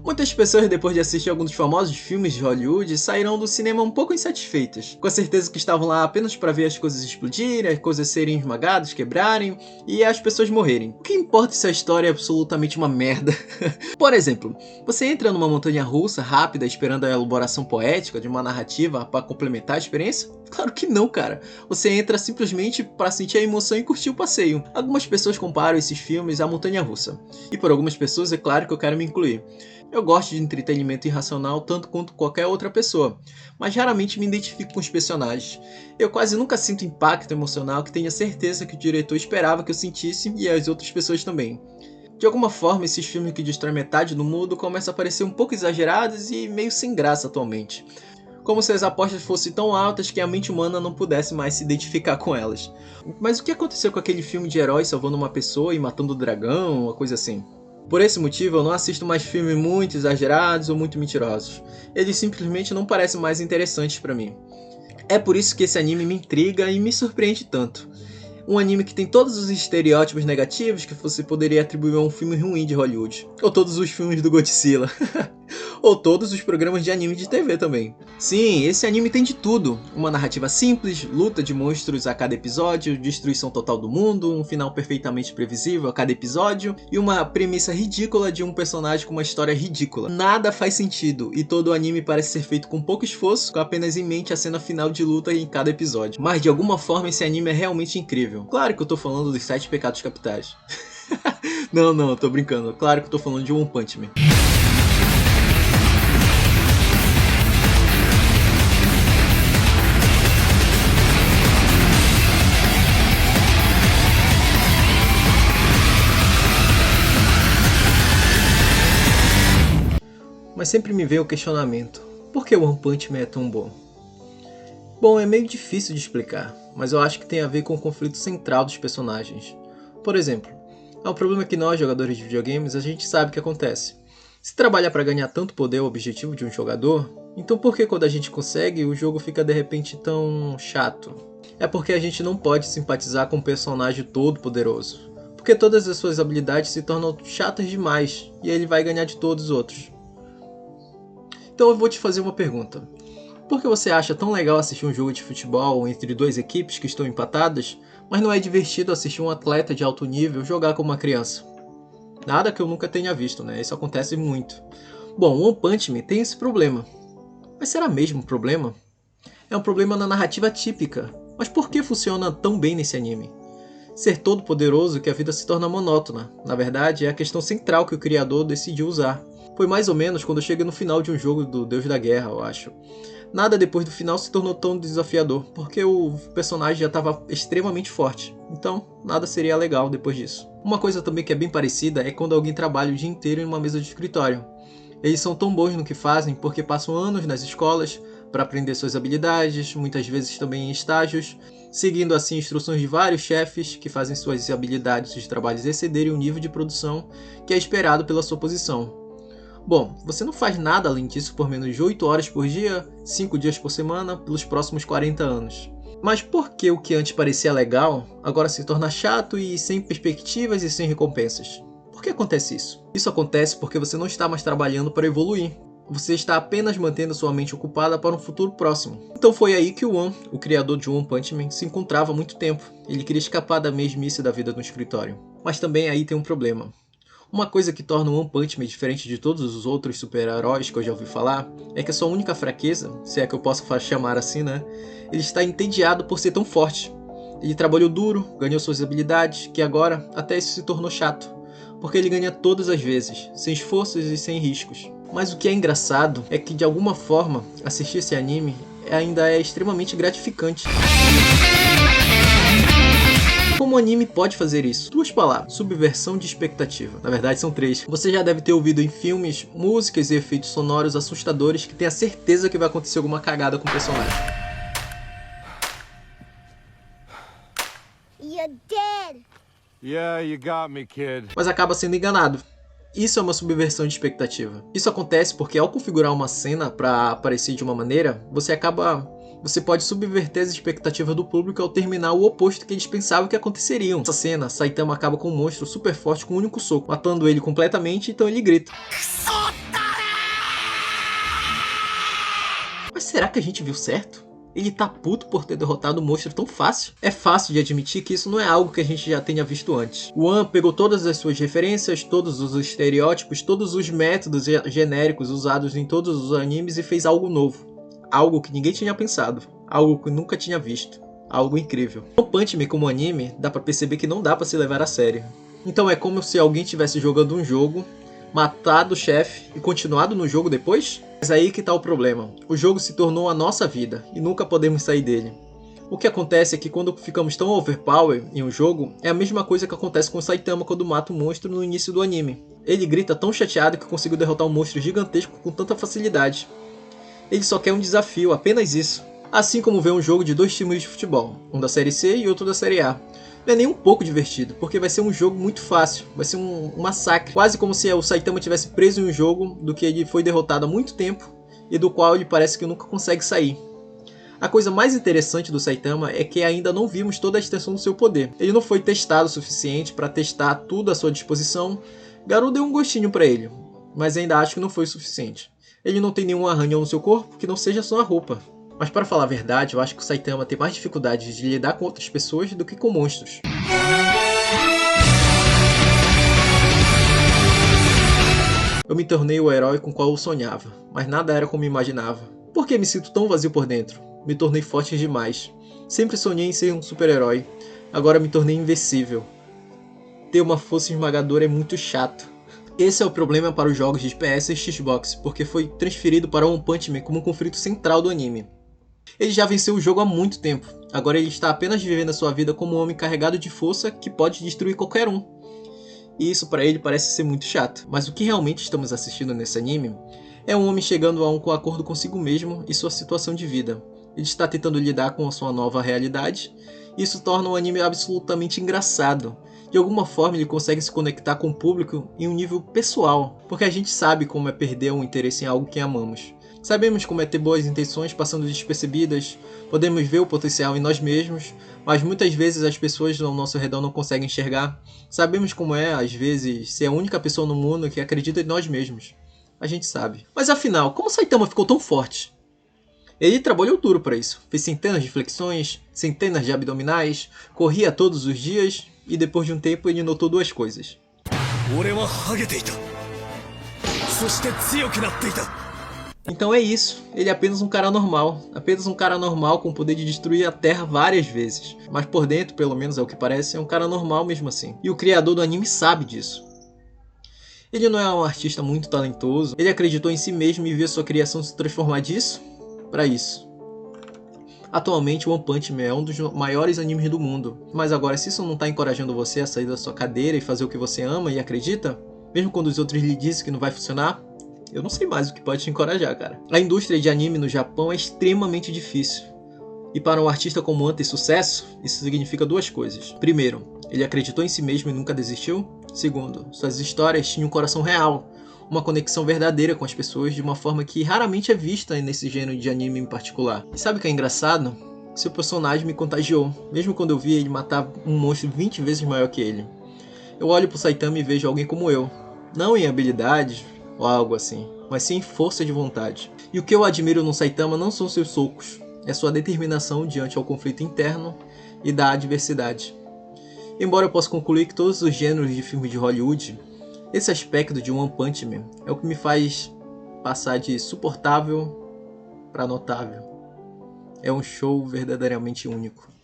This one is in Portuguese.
Muitas pessoas, depois de assistir alguns dos famosos filmes de Hollywood, saíram do cinema um pouco insatisfeitas, com a certeza que estavam lá apenas para ver as coisas explodirem, as coisas serem esmagadas, quebrarem e as pessoas morrerem. O que importa se a história é absolutamente uma merda? Por exemplo, você entra numa montanha-russa rápida esperando a elaboração poética de uma narrativa para complementar a experiência? Claro que não, cara. Você entra simplesmente para sentir a emoção e curtir o passeio. Algumas pessoas comparam esses filmes à montanha-russa. E por algumas pessoas, é claro que eu quero me incluir. Eu gosto de entretenimento irracional tanto quanto qualquer outra pessoa, mas raramente me identifico com os personagens. Eu quase nunca sinto impacto emocional que tenha certeza que o diretor esperava que eu sentisse e as outras pessoas também. De alguma forma, esses filmes que destroem metade do mundo começam a parecer um pouco exagerados e meio sem graça atualmente. Como se as apostas fossem tão altas que a mente humana não pudesse mais se identificar com elas. Mas o que aconteceu com aquele filme de herói salvando uma pessoa e matando o dragão, uma coisa assim? Por esse motivo, eu não assisto mais filmes muito exagerados ou muito mentirosos. Eles simplesmente não parecem mais interessantes pra mim. É por isso que esse anime me intriga e me surpreende tanto. Um anime que tem todos os estereótipos negativos que você poderia atribuir a um filme ruim de Hollywood. Ou todos os filmes do Godzilla. Ou todos os programas de anime de TV também. Sim, esse anime tem de tudo. Uma narrativa simples, luta de monstros a cada episódio, destruição total do mundo, um final perfeitamente previsível a cada episódio e uma premissa ridícula de um personagem com uma história ridícula. Nada faz sentido e todo o anime parece ser feito com pouco esforço, com apenas em mente a cena final de luta em cada episódio. Mas de alguma forma esse anime é realmente incrível. Claro que eu tô falando dos 7 pecados capitais. Não, eu tô brincando. Claro que eu tô falando de One Punch Man. Mas sempre me vem o questionamento, por que One Punch Man é tão bom? Bom, é meio difícil de explicar, mas eu acho que tem a ver com o conflito central dos personagens. Por exemplo, é um problema que nós, jogadores de videogames, a gente sabe que acontece. Se trabalha para ganhar tanto poder o objetivo de um jogador, então por que quando a gente consegue, o jogo fica de repente tão chato? É porque a gente não pode simpatizar com um personagem todo poderoso, porque todas as suas habilidades se tornam chatas demais e ele vai ganhar de todos os outros. Então eu vou te fazer uma pergunta. Por que você acha tão legal assistir um jogo de futebol entre duas equipes que estão empatadas, mas não é divertido assistir um atleta de alto nível jogar como uma criança? Nada que eu nunca tenha visto, né? Isso acontece muito. Bom, One Punch Man tem esse problema. Mas será mesmo um problema? É um problema na narrativa típica. Mas por que funciona tão bem nesse anime? Ser todo poderoso que a vida se torna monótona. Na verdade, é a questão central que o criador decidiu usar. Foi mais ou menos quando eu cheguei no final de um jogo do Deus da Guerra, eu acho. Nada depois do final se tornou tão desafiador, porque o personagem já estava extremamente forte. Então, nada seria legal depois disso. Uma coisa também que é bem parecida é quando alguém trabalha o dia inteiro em uma mesa de escritório. Eles são tão bons no que fazem porque passam anos nas escolas para aprender suas habilidades, muitas vezes também em estágios, seguindo assim instruções de vários chefes que fazem suas habilidades de trabalhos excederem o nível de produção que é esperado pela sua posição. Bom, você não faz nada além disso por menos de 8 horas por dia, 5 dias por semana, pelos próximos 40 anos. Mas por que o que antes parecia legal, agora se torna chato e sem perspectivas e sem recompensas? Por que acontece isso? Isso acontece porque você não está mais trabalhando para evoluir. Você está apenas mantendo sua mente ocupada para um futuro próximo. Então foi aí que o One, o criador de One Punch Man, se encontrava há muito tempo. Ele queria escapar da mesmice da vida no escritório. Mas também aí tem um problema. Uma coisa que torna o One Punch Man diferente de todos os outros super-heróis que eu já ouvi falar é que a sua única fraqueza, se é que eu posso chamar assim, né? Ele está entediado por ser tão forte. Ele trabalhou duro, ganhou suas habilidades, que agora até isso se tornou chato, porque ele ganha todas as vezes, sem esforços e sem riscos. Mas o que é engraçado é que de alguma forma assistir esse anime ainda é extremamente gratificante. Como o anime pode fazer isso? 2 palavras: subversão de expectativa. Na verdade são 3. Você já deve ter ouvido em filmes, músicas e efeitos sonoros assustadores que tem a certeza que vai acontecer alguma cagada com o personagem. You're dead. Yeah, you got me, kid. Mas acaba sendo enganado. Isso é uma subversão de expectativa. Isso acontece porque ao configurar uma cena para aparecer de uma maneira, você pode subverter as expectativas do público ao terminar o oposto que eles pensavam que aconteceriam. Nessa cena, Saitama acaba com um monstro super forte com um único soco, matando ele completamente, então ele grita. será que a gente viu certo? Ele tá puto por ter derrotado o monstro tão fácil? É fácil de admitir que isso não é algo que a gente já tenha visto antes. O One pegou todas as suas referências, todos os estereótipos, todos os métodos genéricos usados em todos os animes e fez algo novo. Algo que ninguém tinha pensado. Algo que nunca tinha visto. Algo incrível. One Punch Man como anime, dá pra perceber que não dá pra se levar a sério. Então é como se alguém estivesse jogando um jogo, matado o chefe e continuado no jogo depois? Mas aí que tá o problema. O jogo se tornou a nossa vida e nunca podemos sair dele. O que acontece é que quando ficamos tão overpower em um jogo, é a mesma coisa que acontece com o Saitama quando mata um monstro no início do anime. Ele grita tão chateado que conseguiu derrotar um monstro gigantesco com tanta facilidade. Ele só quer um desafio, apenas isso. Assim como ver um jogo de dois times de futebol, um da série C e outro da série A. Não é nem um pouco divertido, porque vai ser um jogo muito fácil, vai ser um massacre. Quase como se o Saitama tivesse preso em um jogo do que ele foi derrotado há muito tempo e do qual ele parece que nunca consegue sair. A coisa mais interessante do Saitama é que ainda não vimos toda a extensão do seu poder. Ele não foi testado o suficiente para testar tudo à sua disposição. Garou deu um gostinho para ele, mas ainda acho que não foi o suficiente. Ele não tem nenhum arranhão no seu corpo que não seja só a roupa. Mas para falar a verdade, eu acho que o Saitama tem mais dificuldade de lidar com outras pessoas do que com monstros. Eu me tornei o herói com o qual eu sonhava, mas nada era como imaginava. Por que me sinto tão vazio por dentro? Me tornei forte demais. Sempre sonhei em ser um super-herói. Agora me tornei invencível. Ter uma força esmagadora é muito chato. Esse é o problema para os jogos de PS e Xbox, porque foi transferido para One Punch Man como um conflito central do anime. Ele já venceu o jogo há muito tempo, agora ele está apenas vivendo a sua vida como um homem carregado de força que pode destruir qualquer um. E isso para ele parece ser muito chato, mas o que realmente estamos assistindo nesse anime é um homem chegando a um acordo consigo mesmo e sua situação de vida. Ele está tentando lidar com a sua nova realidade, e isso torna o anime absolutamente engraçado. De alguma forma ele consegue se conectar com o público em um nível pessoal, porque a gente sabe como é perder um interesse em algo que amamos. Sabemos como é ter boas intenções passando despercebidas, podemos ver o potencial em nós mesmos, mas muitas vezes as pessoas ao nosso redor não conseguem enxergar. Sabemos como é, às vezes, ser a única pessoa no mundo que acredita em nós mesmos. A gente sabe. Mas afinal, como Saitama ficou tão forte? Ele trabalhou duro para isso, fez centenas de flexões, centenas de abdominais, corria todos os dias e depois de um tempo ele notou duas coisas. Então é isso, ele é apenas um cara normal com o poder de destruir a Terra várias vezes. Mas por dentro, pelo menos é o que parece, é um cara normal mesmo assim. E o criador do anime sabe disso. Ele não é um artista muito talentoso, ele acreditou em si mesmo e viu sua criação se transformar disso para isso. Atualmente One Punch Man é um dos maiores animes do mundo, mas agora se isso não está encorajando você a sair da sua cadeira e fazer o que você ama e acredita, mesmo quando os outros lhe dizem que não vai funcionar, eu não sei mais o que pode te encorajar, cara. A indústria de anime no Japão é extremamente difícil. E para um artista como One ter sucesso, isso significa duas coisas. Primeiro, ele acreditou em si mesmo e nunca desistiu. Segundo, suas histórias tinham um coração real, uma conexão verdadeira com as pessoas de uma forma que raramente é vista nesse gênero de anime em particular. E sabe o que é engraçado? Seu personagem me contagiou, mesmo quando eu vi ele matar um monstro 20 vezes maior que ele. Eu olho pro Saitama e vejo alguém como eu, não em habilidades ou algo assim, mas sim em força de vontade. E o que eu admiro no Saitama não são seus socos, é sua determinação diante ao conflito interno e da adversidade. Embora eu possa concluir que todos os gêneros de filmes de Hollywood, esse aspecto de One Punch Man é o que me faz passar de suportável para notável. É um show verdadeiramente único.